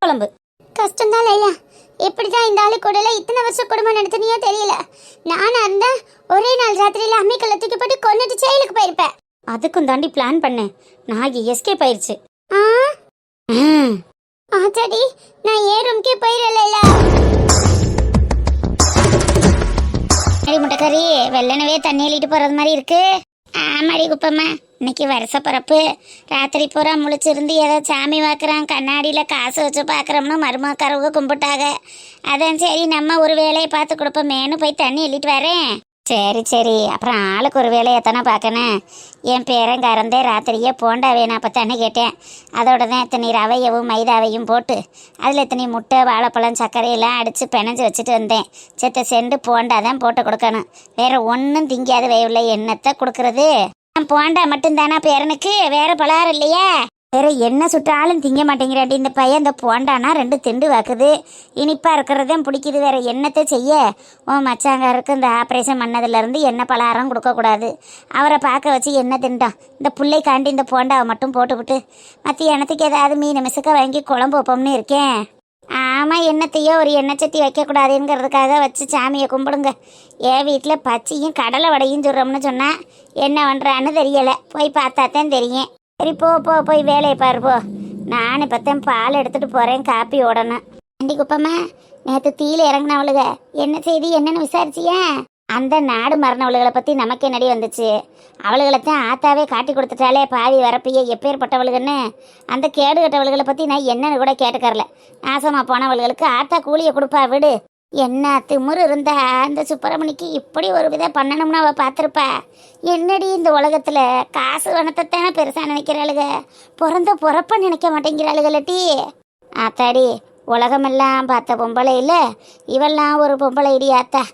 குழம்பு. கஷ்டம்தான் இல்லையா? எப்படிதான் இந்த ஆளு கூடல இத்தனை வருஷம் குடும்பம் நடத்தினியோ தெரியல. நானா இருந்தா ஒரே நாள் ராத்திரியில அம்மிக்கல்ல தூக்கி போட்டு கொன்னுட்டு ஜெயிலுக்கு போயிருப்பேன். அதுக்கும் தாண்டி பிளான் பண்ணேன். நாகி எஸ்கேப் ஆயிருச்சு. ஆச்சாடி, நான் ஏன் ரூம்க்கே போயிடல. முட்டைக்கறி வெள்ளனவே தண்ணி எழுதிட்டு போறது மாதிரி இருக்கு. ஆமாடி குப்பம்மா, இன்னைக்கு வருஷ பிறப்பு. ராத்திரி பூரா முழிச்சிருந்து ஏதோ சாமி பார்க்குறான், கண்ணாடியில் காசு வச்சு பார்க்குறோம்னு மருமக்கறவுக கும்பிட்டாங்க. அதான் சரி நம்ம ஒரு வேலையை பார்த்து கொடுப்போமேனு போய் தண்ணி எழுதிட்டு வரேன். சரி சரி, அப்புறம் ஆளுக்கு ஒரு வேலையை தானே பார்க்கணும். என் பேரன் கறந்தே ராத்திரியே போண்டா வேணும் அப்போ தானே கேட்டேன். அதோட தான் இத்தனை ரவையவும் மைதாவையும் போட்டு அதில் இத்தனை முட்டை வாழைப்பழம் சர்க்கரையெல்லாம் அடித்து பிணைஞ்சு வச்சுட்டு வந்தேன். செத்த செண்டு போண்டா தான் போட்டு கொடுக்கணும். வேற ஒன்றும் திங்காத வேவில்லை, எண்ணத்தை கொடுக்கறது. போண்டா மட்டும்தானா பேரனுக்கு? வேற பலகாரம் இல்லையா? வேற என்ன சுட்டாலும் திங்க மாட்டேங்கிறாட்டி இந்த பையன். இந்த போண்டானா 2 திண்டு வாக்குது. இனிப்பாக இருக்கிறதான் பிடிக்குது. வேற என்னத்தை செய்ய? மச்சாங்காருக்கு இந்த ஆப்ரேஷன் பண்ணதுலேருந்து என்ன பலகாரம் கொடுக்கக்கூடாது. அவரை பார்க்க வச்சு என்ன திண்டான். இந்த பிள்ளைக்காண்டி இந்த போண்டாவை மட்டும் போட்டுவிட்டு மத்தியானத்துக்கு ஏதாவது மீன் மிசுக்க வாங்கி குழம்பு வைப்போம்னு இருக்கேன். ஆமாம், எண்ணத்தையோ ஒரு எண்ணெய் சட்டி வைக்கக்கூடாதுங்கிறதுக்காக வச்சு சாமியை கும்பிடுங்க. என் வீட்டில் பச்சையும் கடலை வடையும் சொல்கிறோம்னு சொன்னால் என்ன பண்ணுறான்னு தெரியலை. போய் பார்த்தா தான் தெரியும். சரி போ போ, போய் வேலையை பாரு போ. நான் இப்போத்தான் பால் எடுத்துகிட்டு போகிறேன், காப்பி ஓடணும். ஆண்டி குப்பம்மா, நேற்று தீயில இறங்கினவளுக என்ன செய்தி என்னன்னு விசாரிச்சியா? அந்த நாடு மரணவளுகளை பற்றி நமக்கு என்னடி வந்துச்சு? அவளுகளைத்தான் ஆத்தாவே காட்டி கொடுத்துட்டாலே பாவி வரப்பையே எப்பேற்பட்டவளுகன்னு. அந்த கேடு கட்டவளுகளை பற்றி நான் என்னன்னு கூட கேட்டுக்கறல. நாசமாக போனவளுகளுக்கு ஆத்தா கூலியை கொடுப்பா விடு. என்ன திமுரு இருந்தா அந்த சுப்பிரமணிக்கு இப்படி ஒரு விதம் பண்ணணும்னு அவள் பார்த்துருப்பா. என்னடி இந்த உலகத்தில் காசு வனத்தைத்தானே பெருசாக நினைக்கிறாளுக, பிறப்ப நினைக்க மாட்டேங்கிறாளுகளட்டி. ஆத்தாடி, உலகமெல்லாம் பார்த்த பொம்பளை இல்லை, இவெல்லாம் ஒரு பொம்பளை இடி ஆத்தா.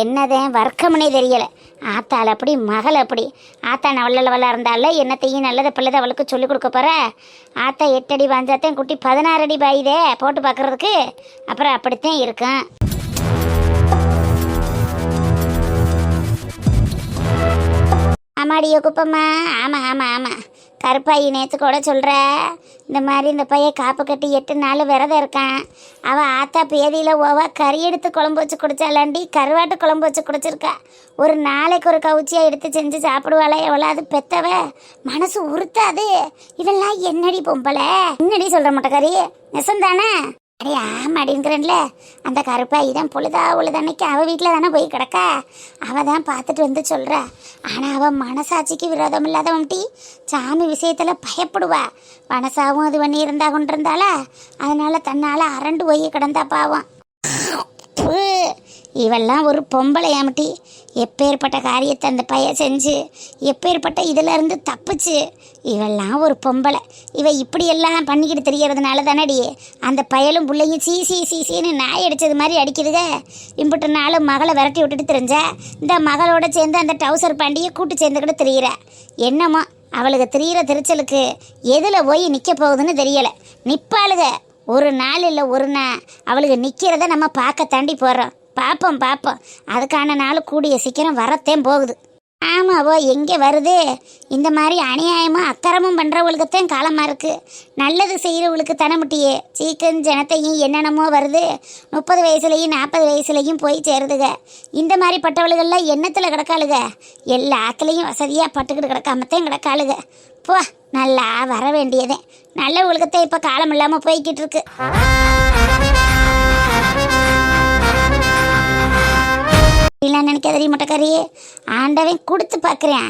என்னதேன் வர்க்கம்னே தெரியலை. ஆத்தாள் அப்படி மகள் அப்படி. ஆத்தா நல்லவளாக இருந்தால என்னத்தையும் நல்லதை பிள்ளைதை அவளுக்கு சொல்லிக் கொடுக்க போகிற. ஆத்தா 8 அடி பாஞ்சாத்தையும் குட்டி 16 அடி பாயுதே போட்டு பார்க்குறதுக்கு. அப்புறம் அப்படித்தான் இருக்கும். ஆமாடியோ குப்பம்மா, ஆமாம் ஆமாம் ஆமாம். கருப்பாயி நேற்று கூட சொல்கிற இந்த மாதிரி இந்த பையன் காப்பு கட்டி 8 நாள் விரதம் இருக்கான். அவள் ஆத்தா பேதியில் ஓவா கறி எடுத்து குழம்பு வச்சு குடிச்சாலாண்டி, கருவாட்டு குழம்பு வச்சு குடிச்சிருக்கா. ஒரு நாளைக்கு ஒரு கவுச்சியாக எடுத்து செஞ்சு சாப்பிடுவாளே எவ்வளோ. அது பெத்தவ மனசு உறுத்தாது. இதெல்லாம் என்னடி பொம்பளை? என்னடி சொல்கிற முட்டைக்கறி? நெசந்தானே? அடே ஆமாடிங்கிறன்ல. அந்த கருப்பாயி தான் பொழுதானைக்கு அவள் வீட்டில் தானே போய் கிடக்கா. அவள் தான் பார்த்துட்டு வந்து சொல்கிறா. ஆனால் அவள் மனசாட்சிக்கு விரோதம் இல்லாதவன்ட்டி சாமி விஷயத்தில் பயப்படுவா. மனசாவும் அது பண்ணி இருந்தா கொண்டிருந்தாளா, அதனால் தன்னால் அரண்டு போய் கிடந்தா பாவம். இவெல்லாம் ஒரு பொம்பளையாமட்டி. எப்பேற்பட்ட காரியத்தை அந்த பையன் செஞ்சு எப்பேற்பட்ட இதிலேருந்து தப்பிச்சு. இவெல்லாம் ஒரு பொம்பளை. இவ இப்படியெல்லாம் பண்ணிக்கிட்டு தெரியறதுனால தானடி அந்த பயலும் பிள்ளையும் சீசின்னு நாய் அடித்தது மாதிரி அடிக்குதுங்க. இம்புட்டு நாளும் மகளை விரட்டி விட்டுட்டு தெரிஞ்சா இந்த மகளோட சேர்ந்து அந்த டவுசர் பாண்டியை கூட்டு சேர்ந்துக்கிட்டு தெரியிற. என்னமோ அவளுக்கு தெரியிற திருச்சலுக்கு எதில் போய் நிற்க போகுதுன்னு தெரியலை. நிற்பாளுக ஒரு நாள் இல்லை ஒரு நாள் அவளுக்கு நிற்கிறத நம்ம பார்க்க தாண்டி போகிறோம். பார்ப்போம். அதுக்கான நாள் கூடிய சீக்கிரம் வரத்தேன் போகுது. ஆமாவோ, எங்கே வருது? இந்த மாதிரி அநியாயமாக அக்கறமும் பண்ணுறவளுக்குத்தான் காலமாக இருக்குது. நல்லது செய்கிறவளுக்கு தனமுட்டியே சீக்கிரம் ஜனத்தையும் என்னென்னமோ வருது. 30 வயசுலையும் 40 வயசுலையும் போய் சேருதுங்க. இந்த மாதிரி பட்டவளுகள்லாம் எண்ணத்தில் கிடக்காளுங்க. எல்லா ஆத்துலையும் வசதியாக பட்டுக்கிட்டு கிடக்காமத்தான் கிடக்காளுங்க. போ, நல்லா வர வேண்டியதே. நல்ல ஒழுக்கத்தை இப்போ காலம் இல்லாமல் போய்கிட்டு இருக்கு. நினைக்காதடி முட்டைக்கறி, ஆண்டவன் கொடுத்து பார்க்குறேன்.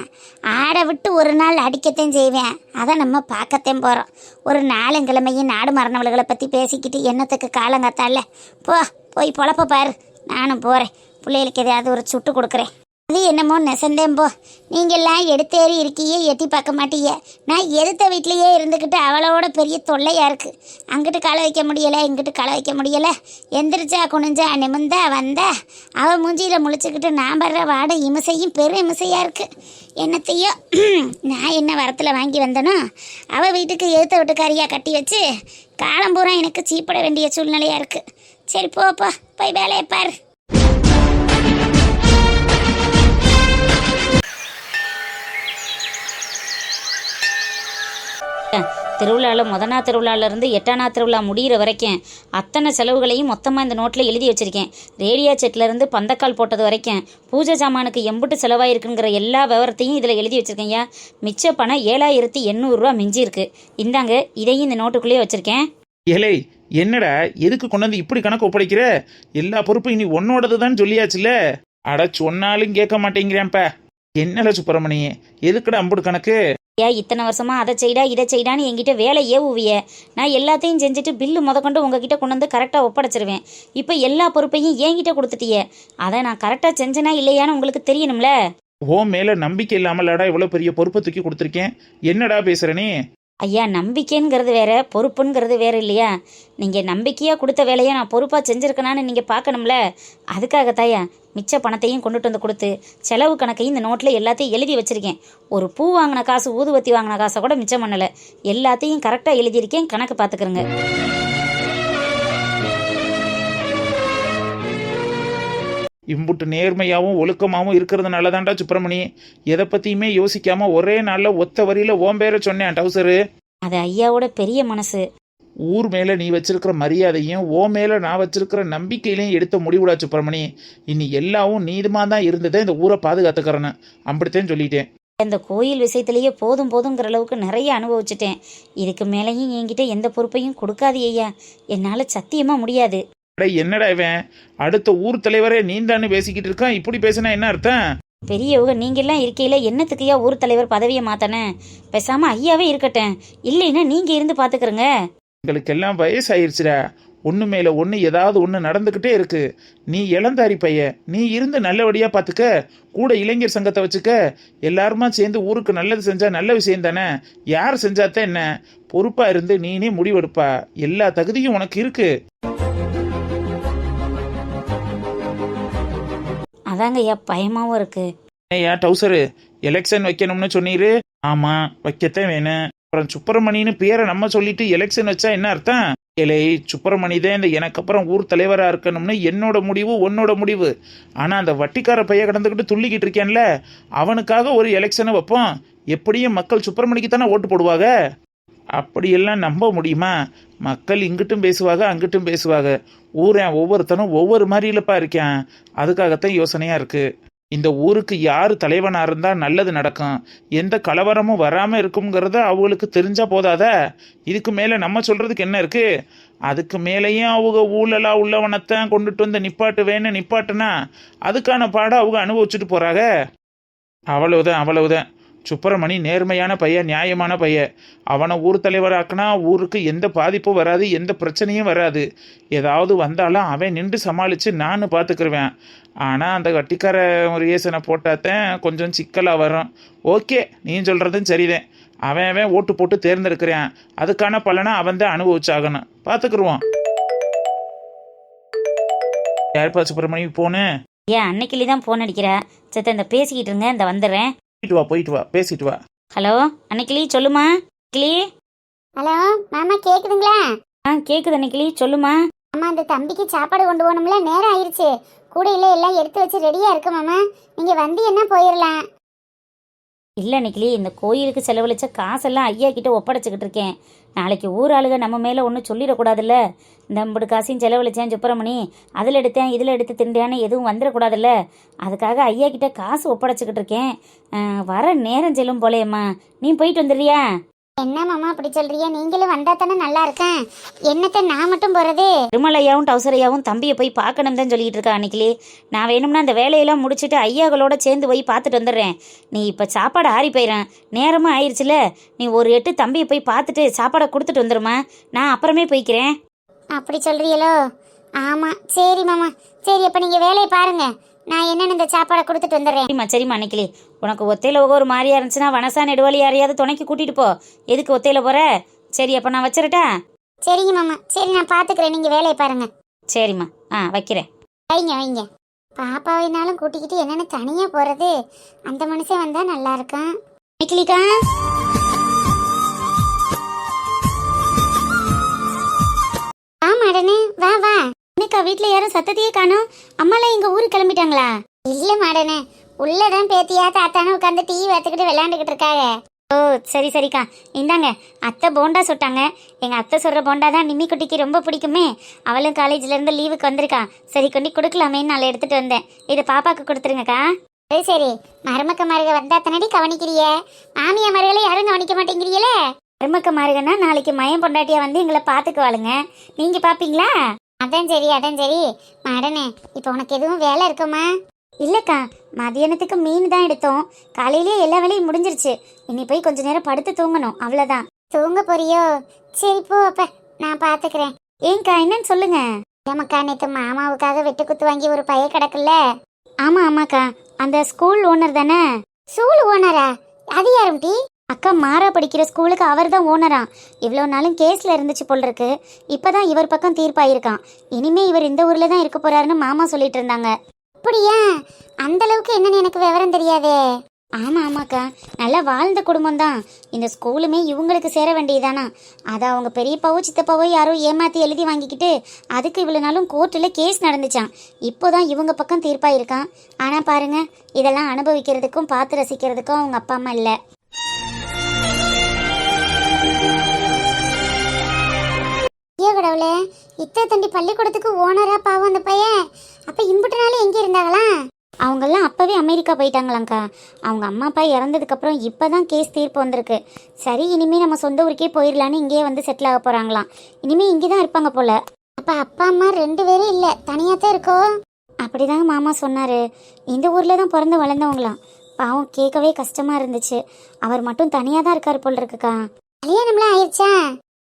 ஆடை விட்டு ஒரு நாள் அடிக்கத்தையும் செய்வேன். அதை நம்ம பார்க்கத்தையும் போகிறோம். ஒரு நாளுங்கிழமையும் நாடு மரணவள்களை பற்றி பேசிக்கிட்டு என்னத்துக்கு காலங்காத்தால போய் பொழப்ப பாரு. நானும் போகிறேன். பிள்ளைகளுக்கு எதையாவது ஒரு சுட்டு கொடுக்குறேன். அது என்னமோ நெசந்தேன் போ. நீங்கள்லாம் எடுத்தேறி இருக்கியே, எட்டி பார்க்க மாட்டீங்க. நான் எதிர்த்த வீட்லேயே இருந்துக்கிட்டு அவளோட பெரிய தொல்லையாக இருக்குது. அங்கிட்டு களை வைக்க முடியலை, இங்கிட்டு களை வைக்க முடியலை. எந்திரிச்சா குனிஞ்சா நிமிந்தா வந்தா அவள் மூஞ்சியில் முழிச்சுக்கிட்டு நான் படுற வாடை இமிசையும் பெரும் இமிசையாக இருக்குது. என்னத்தையோ நான் என்ன வரத்தில் வாங்கி வந்தனோ அவள் வீட்டுக்கு எதிர்த்த வீட்டுக்காரியாக கட்டி வச்சு காலம் பூரா எனக்கு சீப்பட வேண்டிய சூழ்நிலையாக இருக்குது. சரி போய் வேலையை பாரு. திருவிழாவில் முதனா திருவிழாலேருந்து எட்டானா திருவிழா முடிகிற வரைக்கும் அத்தனை செலவுகளையும் மொத்தமாக இந்த நோட்டில் எழுதி வச்சுருக்கேன். ரேடியா செட்லேருந்து பந்தக்கால் போட்டது வரைக்கும் பூஜை சாமானுக்கு எம்புட்டு செலவாயிருக்குங்கிற எல்லா விவரத்தையும் இதில் எழுதி வச்சுருக்கேன்யா. மிச்ச பணம் 7,800 மிஞ்சி இருக்கு. இந்தாங்க, இதையும் இந்த நோட்டுக்குள்ளேயே வச்சுருக்கேன். ஏலே என்னடா எதுக்கு கொண்டு வந்து இப்படி கணக்கு ஒப்படைக்கிற? எல்லா பொறுப்பும் இனி உன்னோடது தான் சொல்லியாச்சுல. அட சொன்னாலும் கேட்க மாட்டேங்கிறேன்ப்ப. என்னல சுப்பிரமணி, எதுக்குடா அம்புடு கணக்கு? இத்தனை வருஷமா அதை செய்டா இதை செய்டான்னு என்கிட்ட வேலை ஏவுவிய. நான் எல்லாத்தையும் செஞ்சுட்டு பில்லு முதற்கொண்டு உங்ககிட்ட கொண்டு வந்து கரெக்டாக ஒப்படைச்சிருவேன். இப்போ எல்லா பொறுப்பையும் என்கிட்ட கொடுத்துட்டிய. அதை நான் கரெக்டாக செஞ்சேனா இல்லையான்னு உங்களுக்கு தெரியணும்ல. ஓ மேல நம்பிக்கை இல்லாமலடா இவ்வளோ பெரிய பொறுப்பை தூக்கி கொடுத்துருக்கேன். என்னடா பேசுறனே? ஐயா, நம்பிக்கைங்கிறது வேற, பொறுப்புங்கிறது வேற இல்லையா? நீங்கள் நம்பிக்கையாக கொடுத்த வேலையை நான் பொறுப்பாக செஞ்சுருக்கேனான்னு நீங்கள் பார்க்கணும்ல. அதுக்காகத்தாயா மிச்ச பணத்தையும் கொண்டுட்டு வந்து கொடுத்து செலவு கணக்கையும் இந்த நோட்டில் எல்லாத்தையும் எழுதி வச்சுருக்கேன். ஒரு பூ வாங்கின காசு, ஊதுவத்தி வாங்கின காசை கூட மிச்சம் பண்ணலை. எல்லாத்தையும் கரெக்டாக எழுதியிருக்கேன். கணக்கு பார்த்துக்கிறேங்க. இம்புட்டு நேர்மையாகவும் ஒழுக்கமாகவும் இருக்கிறதுனால தான்டா சுப்பிரமணி எதை பற்றியுமே யோசிக்காம ஒரே நாளில் ஒத்த வரியில் ஓம் பேரை சொன்னேன் டவுசரு. அது ஐயாவோட பெரிய மனசு. ஊர் மேலே நீ வச்சிருக்கிற மரியாதையும் ஓ மேலே நான் வச்சிருக்கிற நம்பிக்கையிலையும் எடுத்த முடிவுடா சுப்பிரமணி. இனி எல்லாவும் நீதுமாக தான் இருந்ததே இந்த ஊரை பாதுகாத்துக்கிறேன்னு அப்படித்தான் சொல்லிட்டேன். இந்த கோயில் விஷயத்திலேயே போதும் போதுங்கிற அளவுக்கு நிறைய அனுபவிச்சுட்டேன். இதுக்கு மேலேயும் என்கிட்ட எந்த பொறுப்பையும் கொடுக்காது ஐயா. என்னால் சத்தியமாக முடியாது. என்னடா இவன் அடுத்த ஊர் தலைவரே நீந்தான்னு பேசிக்கிட்டு இருக்கான். இப்படி பேசினா என்ன அர்த்தம்? பெரியவங்க நீங்கெல்லாம் இருக்கையில என்னத்துக்குயா ஊர் தலைவர் பதவியை மாத்தானே? பேசாம ஐயாவே இருக்கட்டும். இல்லைன்னா நீங்க இருந்து பாத்துக்கிறங்க. எங்களுக்கெல்லாம் வயசாயிருச்சுடா. ஒன்று மேலே ஒன்று ஏதாவது ஒன்று நடந்துக்கிட்டே இருக்கு. நீ இளந்தாரி பையன், நீ இருந்து நல்லபடியாக பார்த்துக்க. கூட இளைஞர் சங்கத்தை வச்சுக்க. எல்லாருமா சேர்ந்து ஊருக்கு நல்லது செஞ்சா நல்ல விஷயம் தானே. யார் செஞ்சாத்தான் என்ன? பொறுப்பாக இருந்து நீனே முடிவெடுப்பா. எல்லா தகுதியும் உனக்கு இருக்கு. அதாங்க ஐயா பயமாவும் இருக்கு. ஏயா டவுசரு, எலெக்ஷன் வைக்கணும்னு சொன்னீரு. ஆமா வைக்கத்தான் வேணும். அப்புறம் சுப்பிரமணின்னு பேரை நம்ம சொல்லிட்டு எலெக்ஷன் வச்சா என்ன அர்த்தம்? ஏலே சுப்பிரமணி தான் இந்த எனக்கு அப்புறம் ஊர் தலைவராக இருக்கணும்னு என்னோட முடிவு, உன்னோட முடிவு. ஆனால் அந்த வட்டிக்கார பைய கடந்துக்கிட்டு துள்ளிக்கிட்டு இருக்கேன்ல, அவனுக்காக ஒரு எலெக்ஷனை வைப்போம். எப்படியும் மக்கள் சுப்பிரமணிக்கு தானே ஓட்டு போடுவாங்க. அப்படியெல்லாம் நம்ப முடியுமா? மக்கள் இங்கிட்டும் பேசுவாங்க, அங்கிட்டும் பேசுவாங்க. ஊரன் ஒவ்வொருத்தனும் ஒவ்வொரு மாதிரிலப்பா இருக்கேன். அதுக்காகத்தான் யோசனையாக இருக்குது. இந்த ஊருக்கு யார் தலைவனாக இருந்தால் நல்லது நடக்கும், எந்த கலவரமும் வராமல் இருக்குங்கிறத அவங்களுக்கு தெரிஞ்சால் போதாத? இதுக்கு மேலே நம்ம சொல்கிறதுக்கு என்ன இருக்குது? அதுக்கு மேலேயும் அவங்க ஊழலாக உள்ளவனத்தான் கொண்டுட்டு வந்து நிப்பாட்டுனா அதுக்கான பாடம் அவங்க அனுபவிச்சுட்டு போகிறாங்க. அவ்வளவுதான். சுப்பிரமணி நேர்மையான பையன், நியாயமான பையன். அவனை ஊர் தலைவராக்குனா ஊருக்கு எந்த பாதிப்பும் வராது, எந்த பிரச்சனையும் வராது. ஏதாவது வந்தாலும் அவன் நின்று சமாளித்து நான் பார்த்துக்கிருவேன். ஆனால் அந்த வட்டிக்கார ரியேசனை போட்டாத்தான் கொஞ்சம் சிக்கலாக வரும். ஓகே, நீ சொல்கிறதும் சரிதான். அவன் ஓட்டு போட்டு தேர்ந்தெடுக்கிறேன். அதுக்கான பலனை அவன் தான் அனுபவிச்சாகணும். பார்த்துக்குருவோம். யார்ப்பா சுப்பிரமணி போனு? ஏன் அன்னைக்கிளி தான் போன் அடிக்கிறா. சத்த இந்த பேசிக்கிட்டு இருங்க, இந்த வந்துடுறேன். போயிட்டு வா பேசிட்டு வா. ஹலோ அன்னைக்கிளி, சொல்லுமா கிளி. ஹலோ மாமா, கேக்குதுங்களா? கேக்குது அன்னைக்கிளி, சொல்லுமா. அம்மா, அந்த தம்பிக்கு சாப்பாடு கொண்டு போகணும்ல, நேரம் ஆயிடுச்சு. கூடையில எல்லாம் எடுத்து வச்சு ரெடியா இருக்கு மாமா. நீங்க வந்து என்ன போயிடலாம். இல்லை அன்னைக்கிளி, இந்த கோயிலுக்கு செலவழிச்ச காசெல்லாம் ஐயா கிட்ட ஒப்படைச்சிக்கிட்டு இருக்கேன். நாளைக்கு ஊர் ஆளுக நம்ம மேலே ஒன்றும் சொல்லிடக்கூடாதுல்ல. இந்த 50 காசையும் செலவழிச்சேன் சுப்பிரமணி, அதில் எடுத்தேன் இதில் எடுத்து திண்டியான்னு எதுவும் வந்துடக்கூடாதுல்ல. அதுக்காக ஐயா கிட்ட காசு ஒப்படைச்சிக்கிட்டு இருக்கேன். வர நேரம் செல்லும் போலேயம்மா, நீ போயிட்டு வந்துடுறியா? என்ன மாமா அப்படி சொல்றியா? நீங்களும் வந்தா தானே நல்லா இருக்கேன். என்னத்த நான் மட்டும் போறது? திருமலையாவும் டவுசரையாவும் தம்பியை போய் பார்க்கணும் தான் சொல்லிட்டு இருக்கா அன்னைக்கிளி. நான் வேணும்னா அந்த வேலையெல்லாம் முடிச்சுட்டு ஐயாக்களோட சேர்ந்து போய் பார்த்துட்டு வந்துடுறேன். நீ இப்போ சாப்பாடு ஆறி போயிடறேன், நேரமும் ஆயிடுச்சுல. நீ ஒரு எட்டு தம்பியை போய் பார்த்துட்டு சாப்பாடை கொடுத்துட்டு வந்துடுமா. நான் அப்புறமே போய்க்கிறேன். அப்படி சொல்றீங்களோ? ஆமா சரி மாமா. சரி, அப்ப நீங்க வேலையை பாருங்க. நான் என்னன்னு இந்த சாப்பாடை கொடுத்துட்டு வந்துடுறேன். சரிம்மா அன்னைக்கிளி, உனக்கு ஒத்தையில ஒரு மாதிரியா இருந்துச்சுன்னா வனசா நெடுவாளி யாரையாவது துணைக்கு கூட்டிட்டு போ. எதுக்கு ஒத்தையில போற? சரி, அப்ப நான் வச்சிரட்டா? சரிங்க மாமா. சரி, நான் பாத்துக்கிறேன். நீங்க வேலையை பாருங்க. சரிம்மா, வைக்கிறேன். வைங்க. பாப்பாவினாலும் கூட்டிக்கிட்டு என்னன்னு தனியா போறது? அந்த மனுஷன் வந்தா நல்லா இருக்கும். நிக்கிலிக்கா, மாடனே வா. என்னக்கா வீட்டுல யாரும் சத்தத்தையே காணோம்? அம்மாலாம் எங்க ஊருக்கு கிளம்பிட்டாங்களா? இல்ல மாடனே, உள்ளதான் பேத்தியா தாத்தானு உட்காந்து டிவி பார்த்துக்கிட்டு விளையாண்டுக்கிட்டு இருக்காங்க. ஓ ஓ சரி சரிக்கா, இந்தாங்க அத்தை போண்டா சுட்டாங்க. எங்கள் அத்தை சொல்கிற போண்டா தான் நிம்மி குட்டிக்கு ரொம்ப பிடிக்குமே. அவளும் காலேஜ்லேருந்து லீவுக்கு வந்திருக்கா. சரி கொண்டு கொடுக்கலாமேன்னு நான் எடுத்துகிட்டு வந்தேன். இது பாப்பாவுக்கு கொடுத்துருங்கக்கா. சரி சரி, மருமக்க மருக வந்தா தனடி கவனிக்கிறிய, மாமியா மருகளை யாரும் கவனிக்க மாட்டேங்கிறீங்களே. மருமக்க மாறுகன்னா நாளைக்கு மயம் பொண்டாட்டியா வந்து எங்களை பார்த்துக்குவாளுங்க. நீங்கள் பார்ப்பீங்களா? அதான் சரி அதான் சரி. மாடனே, இப்போ உனக்கு எதுவும் வேலை இருக்குமா? இல்லைக்கா, மதியானத்துக்கு மீன் தான் எடுத்தோம். காலையிலேயே எல்லா வேலையும் முடிஞ்சிருச்சு. இனி போய் கொஞ்ச நேரம் படுத்து தூங்கணும், அவ்வளோதான். தூங்க போறியோ? சரி போ, அப்ப நான் பாத்துக்கிறேன். ஏங்கா என்னன்னு சொல்லுங்க. ஏமாக்கா, நேற்று மாமாவுக்காக வெட்டு குத்து வாங்கி ஒரு பைய கிடக்குல்ல. ஆமாம் ஆமாக்கா, அந்த ஸ்கூல் ஓனர் தானே? சூழ் ஓனரா? அது யாரும் டீ? அக்கா மாறா படிக்கிற ஸ்கூலுக்கு அவர் தான் ஓனரா. இவ்வளோ நாளும் கேஸில் இருந்துச்சு போல் இருக்கு. இப்போ தான் இவர் பக்கம் தீர்ப்பாயிருக்கான். இனிமே இவர் இந்த ஊரில் தான் இருக்க போறாருன்னு மாமா சொல்லிட்டு இருந்தாங்க. அப்படியா? அந்த அளவுக்கு என்னன்னு எனக்கு விவரம் தெரியாதே. ஆமாம் ஆமாக்கா, நல்லா வாழ்ந்த குடும்பம் தான். இந்த ஸ்கூலுமே இவங்களுக்கு சேர வேண்டியதானா. அதை அவங்க பெரியப்பாவோ சித்தப்பாவோ யாரோ ஏமாற்றி எழுதி வாங்கிக்கிட்டு அதுக்கு இவ்வளோ நாளும் கோர்ட்டில் கேஸ் நடந்துச்சான். இப்போ தான் இவங்க பக்கம் தீர்ப்பாயிருக்கான். ஆனால் பாருங்க, இதெல்லாம் அனுபவிக்கிறதுக்கும் பார்த்து ரசிக்கிறதுக்கும் அவங்க அப்பா அம்மா இல்லை. ஐயோ கடவுளே, இத்த தண்டி பள்ளிக்கூடத்துக்கு ஓனரா பாவம் அந்த பையன். அப்ப இம்புட்டு நாள் எங்க இருந்தாங்களா? அவங்கெல்லாம் அப்போவே அமெரிக்கா போயிட்டாங்களாங்க்கா. அவங்க அம்மா அப்பா இறந்ததுக்கப்புறம் இப்போ தான் கேஸ் தீர்ப்பு வந்திருக்கு. சரி, இனிமேல் நம்ம சொந்த ஊருக்கே போயிடலான்னு இங்கேயே வந்து செட்டில் ஆக போகிறாங்களாம். இனிமேல் இங்கே தான் இருப்பாங்க போல. அப்ப அப்பா அம்மா 2 பேரும் இல்ல, தனியாத்தான் இருக்கோ? அப்படிதாங்க மாமா சொன்னார். இந்த ஊரில் தான் பிறந்து வளர்ந்தவங்களாம். பாவம், கேட்கவே கஷ்டமாக இருந்துச்சு. அவர் மட்டும் தனியாக தான் இருக்கார் போல் இருக்குக்கா. கல்யாணம்லாம் ஆயிடுச்சா?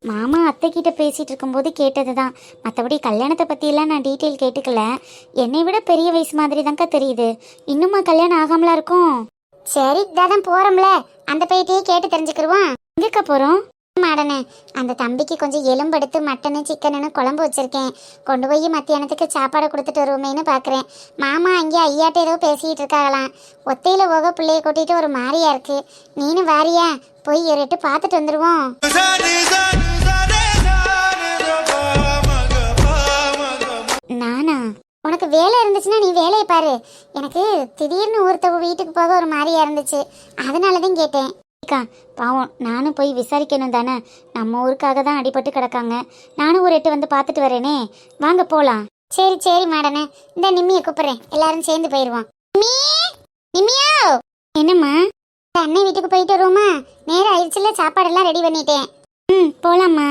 மாமா அத்தைக்கிட்ட பேசிகிட்டு இருக்கும்போது கேட்டது தான். மற்றபடி கல்யாணத்தை பற்றியெல்லாம் நான் டீட்டெயில் கேட்டுக்கல. என்னை விட பெரிய வயசு மாதிரி தான்க்கா தெரியுது. இன்னுமா கல்யாணம் ஆகாமலா இருக்கும்? சரி, இதான் போறோம்ல, அந்த பையத்தையே கேட்டு தெரிஞ்சுக்கிருவோம். எங்கக்கா போகிறோம்? மாடனே, அந்த தம்பிக்கு கொஞ்சம் எலும்பெடுத்து மட்டனு சிக்கனுன்னு குழம்பு வச்சிருக்கேன். கொண்டு போய் மத்தியானத்துக்கு சாப்பாடு கொடுத்துட்டு வருவோமேனு பார்க்குறேன். மாமா அங்கே ஐயாட்ட ஏதோ பேசிக்கிட்டு இருக்காங்களாம். ஒத்தையில் போக பிள்ளைய கூட்டிகிட்டு ஒரு மாதிரியா இருக்கு. நீனும் வாரியா? போய் ஒரு எட்டு பார்த்துட்டு வந்துடுவோம். நானா? உனக்கு வேலை இருந்துச்சுன்னா நீ வேலையை பாரு. எனக்கு திடீர்னு ஒருத்தவ வீட்டுக்கு போக ஒரு மாதிரியா இருந்துச்சு, அதனால தான் கேட்டேன். அக்கா பாவம், நானும் போய் விசாரிக்கணும் தானே. நம்ம ஊருக்காக தான் அடிபட்டு கிடக்காங்க. நானும் ஒரு எட்டு வந்து பார்த்துட்டு வரேனே. வாங்க போகலாம். சரி சரி மாடனே, இந்த நிம்மியை கூப்பிடுறேன், எல்லாரும் சேர்ந்து போயிடுவோம். நிம்மியோ, என்னம்மா? அண்ணன் வீட்டுக்கு போயிட்டு வருவோமா? நேரம் ஆயிடுச்சுல, சாப்பாடெல்லாம் ரெடி பண்ணிட்டேன். போகலாம்மா.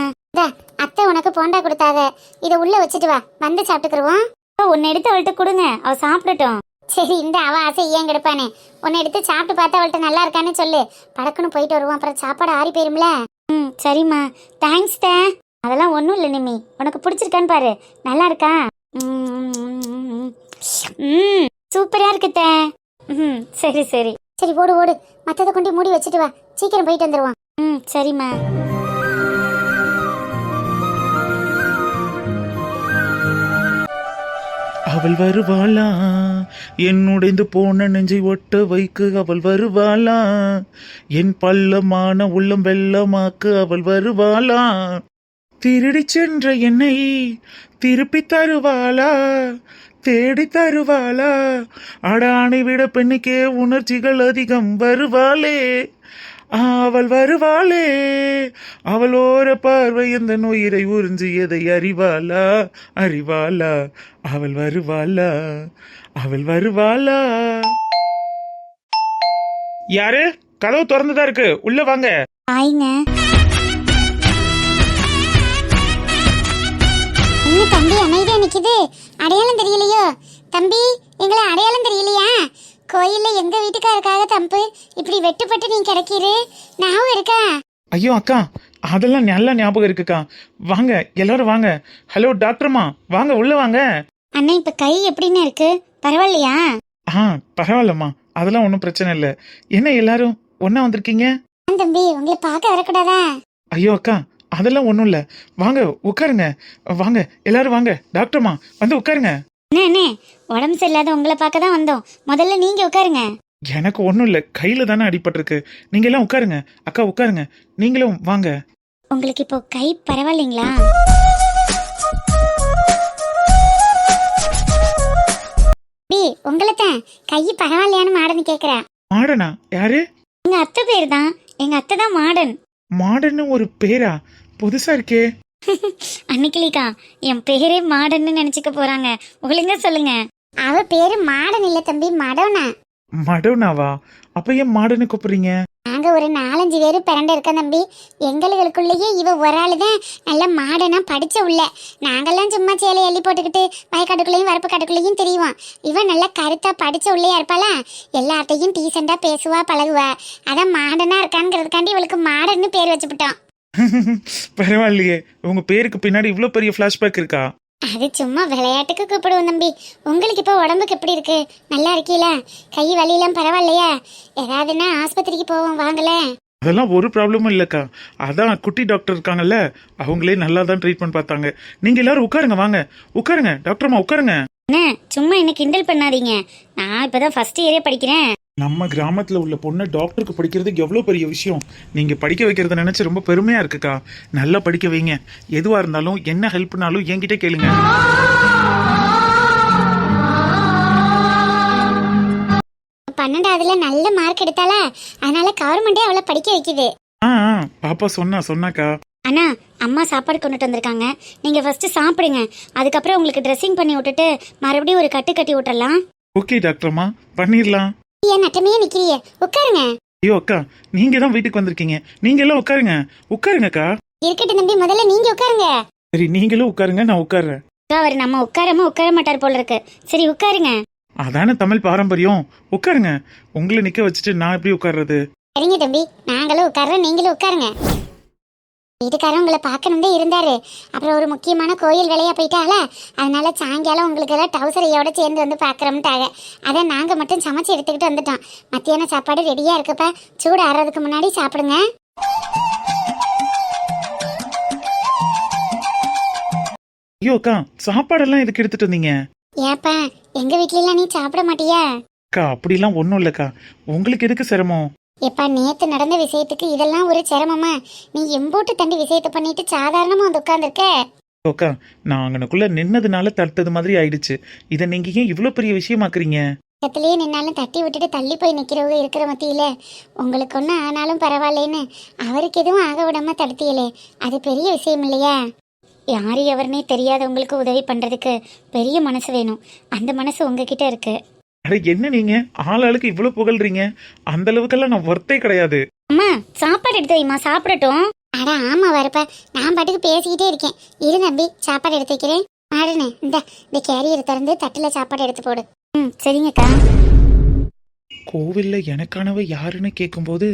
அத்தை உனக்கு போண்டா கொடுத்தாங்க, இதை உள்ள வச்சுட்டு வா, வந்து சாப்பிட்டுக்குருவோம். ஒன்று எடுத்து அவள்கிட்ட கொடுங்க, அவள் சாப்பிடட்டும். சரி, இந்த அவ ஆசை ஏன் கெடுப்பானே. உன்னை எடுத்து சாப்பிட்டு பார்த்து அவள்கிட்ட நல்லா இருக்கான்னு சொல்லு. படக்குன்னு போயிட்டு வருவோம், அப்புறம் சாப்பாடு ஆறி போயிரும்ல. சரிம்மா, தேங்க்ஸ் தே. அதெல்லாம் ஒன்றும் இல்லை நிம்மி, உனக்கு பிடிச்சிருக்கான்னு பாரு. நல்லா இருக்கா? சூப்பராக இருக்கு தே. சரி சரி சரி, ஓடு ஓடு, மற்றதை கொண்டு மூடி வச்சுட்டு வா, சீக்கிரம் போயிட்டு வந்துடுவான். சரிம்மா. அவள் வருவாளா, என் உடைந்து போன நெஞ்சை ஒட்ட வைக்கு அவள் வருவாளா, என் பள்ளமான உள்ளம் வெள்ளமாக்கு அவள் வருவாளா, திருடி சென்ற என்னை திருப்பி தருவாளா, தேடி தருவாளா, அடானை விட பெண்ணுக்கே உணர்ச்சிகள் அதிகம் வருவாளே, அவள் வருவாளே, அவளோர பார்வை எந்த உயிரை உறிஞ்சியதை அறிவாளா, அறிவாளா, அவள் வருவாளா, அவள் வருவாளா. யாரு? கதவு திறந்துதான் இருக்கு, உள்ள வாங்க. ஆயிங்க. இன்னும் தம்பி அமைதியா நிக்குது, அடையாளம் தெரியலையோ? தம்பி, எங்களை அடையாளம் தெரியலையா? கோயில்ல எங்க வீட்டுக்காருக்காக தம்பு இப்படி வெட்டுப்பட்டு நீ கிடைக்கிறே, ஞாபகம் இருக்கா? ஐயோ அக்கா, அதெல்லாம் நல்லா ஞாபகம் இருக்குக்கா. வாங்க எல்லாரும் வாங்க. ஹலோ டாக்டர்மா, வாங்க உள்ள வாங்க. அண்ணா, இப்ப கை எப்படின்னு இருக்கு? பரவாயில்லையா? பரவாயில்லம்மா, அதெல்லாம் ஒன்றும் பிரச்சனை இல்லை. என்ன எல்லாரும் ஒன்னா வந்திருக்கீங்க? தம்பி, உங்களை பார்க்க வரக்கூடாதா? ஐயோ அக்கா, அதெல்லாம் ஒன்றும் இல்லை. வாங்க உட்காருங்க, வாங்க எல்லாரும் வாங்க. டாக்டர்மா வந்து உட்காருங்க. அண்ணே, உடம்பு சரியில்லாத உங்களை பார்க்க தான் வந்தோம். முதல்ல நீங்க உட்காருங்க. எனக்கு ஒன்றும் இல்லை, கையில தானே அடிபட்டிருக்கு. நீங்க எல்லாம் உட்காருங்க. அக்கா உட்காருங்க, நீங்களும் வாங்க. உங்களுக்கு இப்போ கை பரவாயில்லைங்களா? உங்களை தான் கை பரவாயில்லையான்னு மாடன்னு கேக்குறா. மாடனா? யாரு? எங்க அத்தை பேர் தான். எங்க அத்தை தான் மாடன். மாடன்னு ஒரு பேரா? புதுசா இருக்கே. அன்னைக்கிலிக்கா என் பேரே மாடன்னு நினைச்சுக்க போறாங்க. ஒழுங்கா சொல்லுங்க. அவ பேரு மாடன் இல்ல தம்பி, மடோனா. மடோனாவா? அப்ப ஏன் மாடன்னு கூப்பிடுறீங்க? நாங்க ஒரு 4-5 பேரு பிறண்ட இருக்கோம் தம்பி. எங்களுக்குள்ளேயே இவ ஒரு ஆளு தான் நல்ல மாடனா படிச்ச உள்ள. நாங்கெல்லாம் சும்மா சேலை அள்ளி போட்டுக்கிட்டு வயக்காட்டுக்குள்ளேயும் வரப்பு காட்டுக்குள்ளேயும் தெரியுவோம். இவன் நல்லா கருத்தா படிச்ச உள்ளேயா இருப்பாளா, எல்லாத்தையும் டீசெண்டா பேசுவா பழகுவா. அதான் மாடனா இருக்கான்ங்கிறதுக்காண்டி இவளுக்கு மாடன்னு பேர் வச்சுவிட்டோம். பரவாயில்லையே, உங்க பேருக்கு பின்னாடி இவ்வளவு பெரிய பிளாஷ்பேக் இருக்கா? அது சும்மா விளையாட்டுக்கு கூப்பிடுவோம் தம்பி. உங்களுக்கு இப்போ உடம்புக்கு எப்படி இருக்கு? நல்லா இருக்கீல? கை வலியெல்லாம் பரவாயில்லையா? ஏதாவதுன்னா ஆஸ்பத்திரிக்கு போவோம் வாங்களேன். அதெல்லாம் ஒரு ப்ராப்ளமும் இல்லக்கா. அதான் குட்டி டாக்டர் இருக்காங்கல்ல, அவங்களே நல்லா தான் ட்ரீட்மெண்ட் பார்த்தாங்க. நீங்க எல்லாரும் உட்காருங்க, வாங்க உட்காருங்க. டாக்டர்மா உட்காருங்க. அண்ணா சும்மா என்ன கிண்டல் பண்ணாதீங்க. நான் இப்பதான் ஃபர்ஸ்ட் இயரே படிக்கிறேன். நம்ம கிராமத்துல உள்ள பொண்ணு டாக்டருக்கு படிக்கிறதுக்கு எவ்வளவு பெரிய விஷயம். நீங்க படிக்க வைக்கிறத நினைச்சு ரொம்ப பெருமையா இருக்குக்கா. நல்லா படிக்க வைங்க. எதுவா இருந்தாலும் என்ன ஹெல்ப்னாலும் என்கிட்ட கேளுங்க. 12வதுல நல்ல மார்க் எடுத்தாளா, அதனால கவர்மெண்டே அவளை படிக்க வைக்குது. பாப்பா சொன்னாக்கா. அண்ணா அம்மா சாப்பாடு கொண்டுட்டு வந்திருக்காங்க. நீங்க ஃபர்ஸ்ட் சாப்பிடுங்க. அதுக்கப்புறம் உங்களுக்கு ட்ரெஸ்ஸிங் பண்ணி விட்டுட்டு மறுபடியும் ஒரு கட்டு கட்டி விட்டுறலாம். ஓகே டாக்டர்மா, பண்ணிடலாம். ஏன் நட்டமே நிக்கிறிய? உட்காருங்க. ஐயோ அக்கா, நீங்க தான் வீட்டுக்கு வந்திருக்கீங்க, நீங்க எல்லாம் உட்காருங்க. உட்காருங்கக்கா. இருக்கட்டும் தம்பி, முதல்ல நீங்க உட்காருங்க. சரி, நீங்களும் உட்காருங்க, நான் உட்கார்றேன். அவர் நம்ம உட்கார மாட்டார் போல இருக்கு. சரி உட்காருங்க. அதான தமிழ் பாரம்பரியம். உட்காருங்க. உங்களை நிக்க வச்சுட்டு நான் எப்படி உட்கார்றது? சரிங்க தம்பி, நாங்களும் உட்கார்றோம், நீங்களும் உட்காருங்க. வீட்டுக்காரன் உங்களை பார்க்கணும்னே இருந்தாரு. அப்புறம் ஒரு முக்கியமான கோயில் வேலையா போயிட்டால, அதனால சாயங்காலம் உங்களுக்கு எல்லாம் டவுசரையோட சேர்ந்து வந்து பார்க்குறோம்ட்டாங்க. அதை நாங்கள் மட்டும் சமைச்சு எடுத்துக்கிட்டு வந்துட்டோம். மத்தியான சாப்பாடு ரெடியாக இருக்கப்ப சூடு ஆறுறதுக்கு முன்னாடி சாப்பிடுங்க. ஐயோ அக்கா, சாப்பாடெல்லாம் எதுக்கு எடுத்துட்டு வந்தீங்க? ஏப்பா, எங்க வீட்ல நீ சாப்பிட மாட்டியா? அக்கா அப்படிலாம் ஒன்றும் இல்லைக்கா. உங்களுக்கு எதுக்கு சிரமம்? எப்பா, நேத்து நடந்த விஷயத்துக்கு இதெல்லாம் ஒரு சிரமமா? நீ எம்போட்டு தண்டி விஷயத்த பண்ணிட்டு சாதாரணமா வந்து உட்கார்ந்துருக்க. அக்கா, நான் அங்கனக்குள்ள நின்னதுனால தடுத்தது மாதிரி ஆயிடுச்சு. இதை நீங்க ஏன் இவ்வளோ பெரிய விஷயமாக்குறீங்க? பக்கத்திலேயே நின்னாலும் தட்டி விட்டுட்டு தள்ளி போய் நிக்கிறவங்க இருக்கிற மத்தியில உங்களுக்கு ஒன்றும் ஆனாலும் பரவாயில்லைன்னு அவருக்கு எதுவும் ஆக விடாம தடுத்தியலே, அது பெரிய விஷயம் இல்லையா? யார் எவருனே தெரியாதவங்களுக்கு உதவி பண்றதுக்கு பெரிய மனசு வேணும். அந்த மனசு உங்ககிட்ட இருக்கு. அட என்ன நீங்க ஆளாளுக்கு இவ்வளவு புகழ்றீங்க? அந்த அளவுக்கெல்லாம் நான் ஒர்த்தே கிடையாது. அம்மா சாப்பாடு எடுத்து வைமா, சாப்பிடட்டும். அட ஆமா வரப்ப, நான் பாட்டுக்கு பேசிக்கிட்டே இருக்கேன். இரு தம்பி, சாப்பாடு எடுத்து வைக்கிறேன். மாடனே, இந்த கேரியர் திறந்து தட்டுல சாப்பாடு எடுத்து போடு. சரிங்கக்கா. கோவில்ல எனக்கானவ யாருன்னு கேட்கும்போது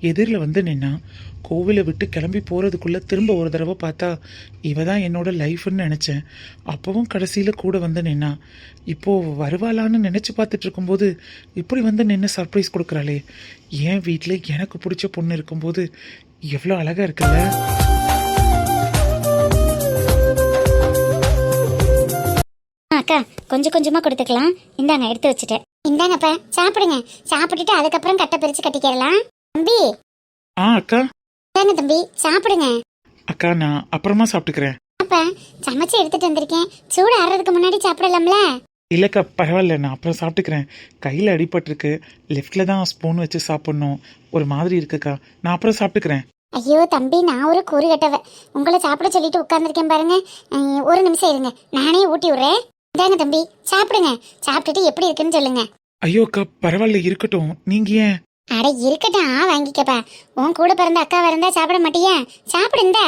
எதிரில் வந்து நின்னா. கோவிலை விட்டு கிளம்பி போகிறதுக்குள்ளே திரும்ப ஒரு தடவை பார்த்தா இவ தான் என்னோட லைஃப்னு நினச்சேன். அப்போவும் கடைசியில் கூட வந்து நின்னா. இப்போது வருவாளான்னு நினச்சி பார்த்துட்டு இருக்கும்போது இப்படி வந்து நின்று சர்ப்ரைஸ் கொடுக்குறாளே. என் வீட்டில் எனக்கு பிடிச்ச பொண்ணு இருக்கும்போது எவ்வளோ அழகாக இருக்குல்ல. அக்கா கொஞ்சம் கொஞ்சமாக கொடுத்துக்கலாம். இந்தாங்க எடுத்து வச்சுட்டேன். இந்தாங்கப்பா சாப்பிடுங்க. சாப்பிட்டுட்டு அதுக்கப்புறம் கட்டை பிரிச்சு கட்டிக்கிறலாம். தம்பி. அக்கா. தானே தம்பி, சாப்பிடுங்க. அக்கா, நான் அப்புறமா சாப்பிட்டுக்கிறேன். அப்ப சமைச்சு எடுத்துட்டு வந்திருக்கேன், சூடு ஆறதுக்கு முன்னாடி சாப்பிடலாம்ல? இல்லைக்கா பரவாயில்ல, நான் அப்புறம் சாப்பிட்டுக்கிறேன். கையில் அடிபட்டிருக்கு, லெஃப்டில் தான் ஸ்பூன் வச்சு சாப்பிட்ணும். ஒரு மாதிரி இருக்குக்கா, நான் அப்புறம் சாப்பிட்டுக்கிறேன். ஐயோ தம்பி, நான் ஒரு கூறு கட்டவ. உங்களை சாப்பிட சொல்லிட்டு உட்கார்ந்துருக்கேன் பாருங்க. ஒரு நிமிஷம் இருங்க, நானே ஊட்டி விடுறேன். இந்தாங்க தம்பி, சாப்பிடுங்க. சாப்பிட்டுட்டு எப்படி இருக்குன்னு சொல்லுங்க. ஐயோ அக்கா பரவாயில்ல, இருக்கட்டும். நீங்க ஏன்? அட இருக்கட்டும், வாங்கிக்கப்பா. உன் கூட பிறந்த அக்கா இருந்தா சாப்பிட மாட்டியா? சாப்பிடுங்க.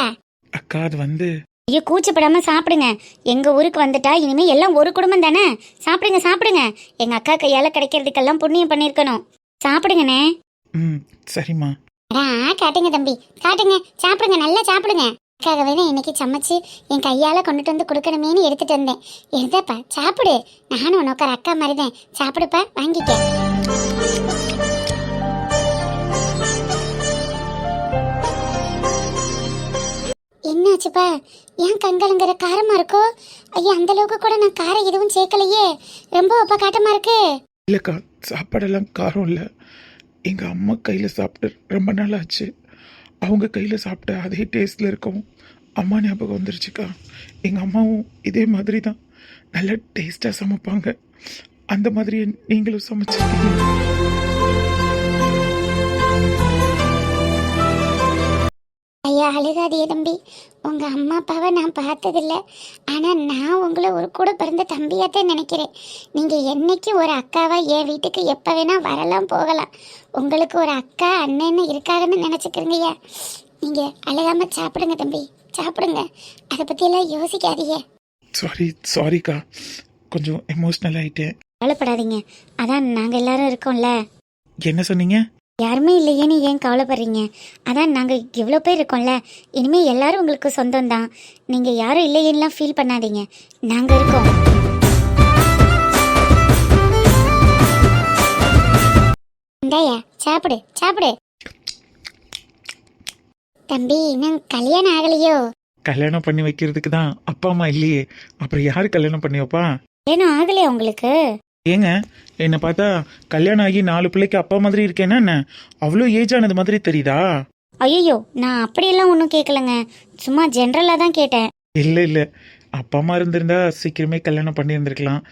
அக்கா அது வந்து. ஐயோ கூச்சப்படாம சாப்பிடுங்க. எங்க ஊருக்கு வந்துட்டா இனிமே எல்லாம் ஒரு குடும்பம் தானே. சாப்பிடுங்க சாப்பிடுங்க. எங்க அக்கா கையால கிடைக்கிறதுக்கெல்லாம் புண்ணியம் பண்ணிருக்கணும். சாப்பிடுங்கண்ணே. சரிம்மா. காட்டுங்க தம்பி, காட்டுங்க. சாப்பிடுங்க, நல்லா சாப்பிடுங்க. அக்காகவே தான் இன்னைக்கு சமைச்சு என் கையால கொண்டுட்டு வந்து கொடுக்கணுமேனு எடுத்துட்டு வந்தேன். எடுத்தப்பா சாப்பிடு. நானும் உனக்கு அக்கா மாதிரி தான். சாப்பிடுப்பா, வாங்கிக்க. என்னாச்சுப்பா, ஏன் கண்கலங்கிற காரமா இருக்கோ? ஐயா, அந்த அளவுக்கு கூட நான் காரம் எதுவும் சேர்க்கலையே. ரொம்ப அப்பா காட்டமா இருக்கு. இல்லக்கா, சாப்பாடெல்லாம் காரம் இல்லை. எங்க அம்மா கையில சாப்பிட்டு ரொம்ப நாள் ஆச்சு. அவங்க கையில சாப்பிட்ட அதே டேஸ்ட்ல இருக்கும். அம்மா ஞாபகம் வந்துருச்சுக்கா. எங்க அம்மாவும் இதே மாதிரி தான் நல்ல டேஸ்டா சமைப்பாங்க. அந்த மாதிரி நீங்களும் சமைச்சிருக்கீங்க. அழுகாதியே தம்பி. உங்க அம்மா அப்பாவை நான் பார்த்ததில்ல, ஆனா நான் உங்களை ஒரு கூட பிறந்த தம்பியாத்தான் நினைக்கிறேன். நீங்க என்னைக்கு ஒரு அக்காவா என் வீட்டுக்கு எப்ப வேணா வரலாம் போகலாம். உங்களுக்கு ஒரு அக்கா அண்ணன்னு இருக்காங்கன்னு நினைச்சுக்கிறீங்கய்யா. நீங்க அழுகாம சாப்பிடுங்க தம்பி, சாப்பிடுங்க. அதை பத்தி எல்லாம் யோசிக்காதீங்க. சாரிக்கா, கொஞ்சம் எமோஷ்னல் ஆயிட்டேன். கவலைப்படாதீங்க, அதான் நாங்கள் எல்லாரும் இருக்கோம்ல. என்ன சொன்னீங்க? யாருமே இல்லையேன்னு ஏன் கவலைப்படுறீங்க? அதான் நாங்கள் எவ்வளோ பேர் இருக்கோம்ல, இனிமேல் எல்லாரும் உங்களுக்கு சொந்தம் தான். நீங்கள் யாரும் இல்லையேன்னுலாம் ஃபீல் பண்ணாதீங்க, நாங்கள் இருக்கோம். இந்தாயா சாப்பிடு சாப்பிடு. தம்பி இன்னும் கல்யாணம் ஆகலையோ? கல்யாணம் பண்ணி வைக்கிறதுக்கு தான் அப்பா அம்மா இல்லையே, அப்புறம் யாரு கல்யாணம் பண்ணி வைப்பா? ஏன்னா ஆகலையா உங்களுக்கு? ஏங்க, என்னை பார்த்தா கல்யாணம் ஆகி 4 பிள்ளைக்கு அப்பா மாதிரி இருக்கேன்னா என்ன? அவ்வளோ ஏஜ் ஆனது மாதிரி தெரியுதா? ஐயோ, நான் அப்படியெல்லாம் ஒன்றும் கேட்கலங்க, சும்மா ஜென்ரலாக தான் கேட்டேன். இல்லை, அப்பா அம்மா இருந்திருந்தா சீக்கிரமே கல்யாணம் பண்ணியிருந்திருக்கலாம்.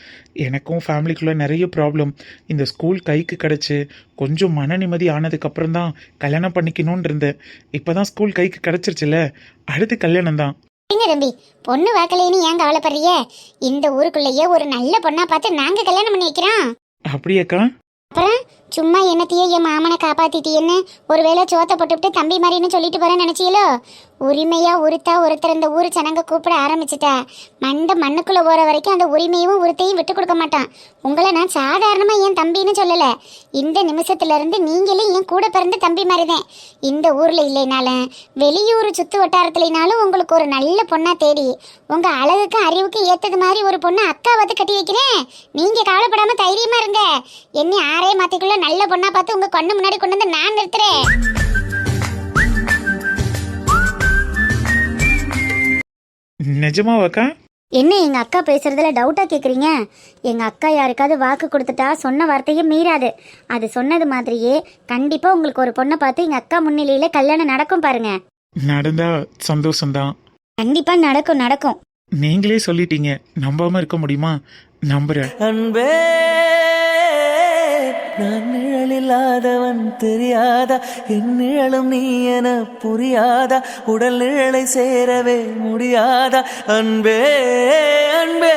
எனக்கும் ஃபேமிலிக்குள்ளே நிறைய ப்ராப்ளம். இந்த ஸ்கூல் கைக்கு கிடச்சி கொஞ்சம் மன நிம்மதி ஆனதுக்கப்புறம் தான் கல்யாணம் பண்ணிக்கணும்னு இருந்தேன். இப்போ தான் ஸ்கூல் கைக்கு கிடச்சிருச்சுல, அடுத்து கல்யாணம் தான். எங்க தம்பி, பொண்ணு வாக்கலைன்னு ஏன் கவலைப்படுறிய? இந்த ஊருக்குள்ளேயே ஒரு நல்ல பொண்ணா பார்த்து நாங்க கல்யாணம் பண்ணி வைக்கிறோம். அப்படியேக்கா? அப்புறம் சும்மா என்னத்தையே என் மாமனை காப்பாத்திட்டியன்னு ஒருவேளை சோத்தை போட்டுவிட்டு தம்பி மாதிரின்னு சொல்லிட்டு போறேன்னு நினைச்சீங்களோ? உரிமையா ஒருத்தர் இந்த ஊர் ஜனங்க கூப்பிட ஆரம்பிச்சுட்டா மண்ணுக்குள்ள போற வரைக்கும் அந்த உரிமையும் ஒருத்தையும் விட்டு கொடுக்க மாட்டான். உங்களை நான் சாதாரணமா என் தம்பின்னு சொல்லல. இந்த நிமிஷத்துல இருந்து நீங்களே என் கூட பிறந்த தம்பி மாதிரிதான். இந்த ஊர்ல இல்லைனாலும் வெளியூர் சுத்து வட்டாரத்துலனாலும் உங்களுக்கு ஒரு நல்ல பொண்ணா தேடி உங்க அழகுக்கு அறிவுக்கு ஏத்தது மாதிரி ஒரு பொண்ணு அக்கா வந்து கட்டி வைக்கிறேன். நீங்க கவலைப்படாம தைரியமா இருங்க. என்னை ஆறே மாத்திக்குள்ள நல்ல பொண்ணா பார்த்து உங்க கண்ணு முன்னாடி கொண்டு வந்து நான் நிறுத்துறேன். நிஜமாவாக்கா? என்ன எங்கள் அக்கா பேசுகிறதுல டவுட்டாக கேட்குறீங்க? எங்கள் அக்கா யாருக்காவது வாக்கு கொடுத்துட்டா சொன்ன வார்த்தையே மீறாது. அது சொன்னது மாதிரியே கண்டிப்பாக உங்களுக்கு ஒரு பொண்ணை பார்த்து எங்கள் அக்கா முன்னிலையில் கல்யாணம் நடக்கும் பாருங்க. நடந்தா சந்தோஷம்தான். கண்டிப்பாக நடக்கும். நீங்களே சொல்லிட்டீங்க, நம்பாம இருக்க முடியுமா? நம்புறேன். அன்பே, நான் நிழலில்லாதவன் தெரியாதா? என் நிழலும் நீ என புரியாதா? உடல் நிழலை சேரவே முடியாதா? அன்பே அன்பே